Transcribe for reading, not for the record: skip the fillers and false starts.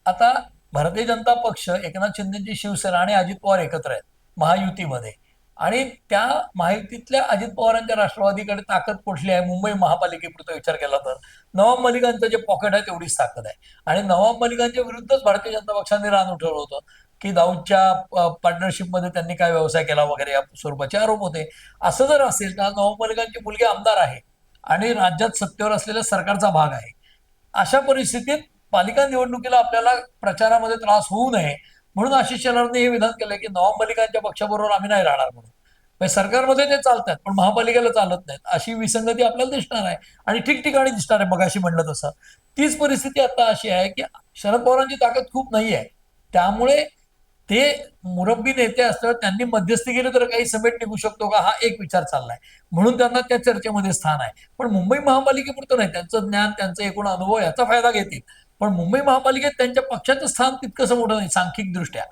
आता भारतीय जनता पक्ष, एकनाथ शिंदेची शिवसेना आणि अजित पवार एकत्र आहेत महायुतीमध्ये. आणि त्या महायुतीतल्या अजित पवारांच्या राष्ट्रवादीकडे ताकद कुठली आहे मुंबई महापालिकेपुरता विचार केला तर नवाब मलिकांचं जे पॉकेट आहे तेवढीच ताकद आहे. आणि नवाब मलिकांच्या विरुद्धच भारतीय जनता पक्षाने रान उठवलं होतं की दाऊदच्या पार्टनरशिपमध्ये त्यांनी काय व्यवसाय केला वगैरे या स्वरूपाचे आरोप होते. असं जर असेल तर नवाब मलिकांची मुलगी आमदार आहे आणि राज्यात सत्तेवर असलेल्या सरकारचा भाग आहे. अशा परिस्थितीत पालिका निवडणुकीला आपल्याला प्रचारामध्ये त्रास होऊ नये म्हणून आशिष शेलारने हे विधान केलंय की नवाब मलिकांच्या पक्षाबरोबर आम्ही नाही राहणार म्हणून. म्हणजे सरकारमध्ये ते चालतात पण महापालिकेला चालत नाहीत, अशी विसंगती आपल्याला दिसणार आहे आणि ठिकठिकाणी दिसणार आहे. मगाशी म्हणलं तसं तीच परिस्थिती आता अशी आहे की शरद पवारांची ताकद खूप नाही आहे. त्यामुळे ते मुरब्बी नेते असतात, त्यांनी मध्यस्थी केली तर काही समेट निघू शकतो का, हा एक विचार चाललाय. म्हणून त्यांना त्या चर्चेमध्ये स्थान आहे. पण मुंबई महापालिकेपुरतं नाही, त्यांचं ज्ञान त्यांचं एकूण अनुभव याचा फायदा घेतील. पण मुंबई महापालिकेत त्यांच्या पक्षाचं स्थान तितकंसं मोठं नाही सांख्यिक दृष्ट्या.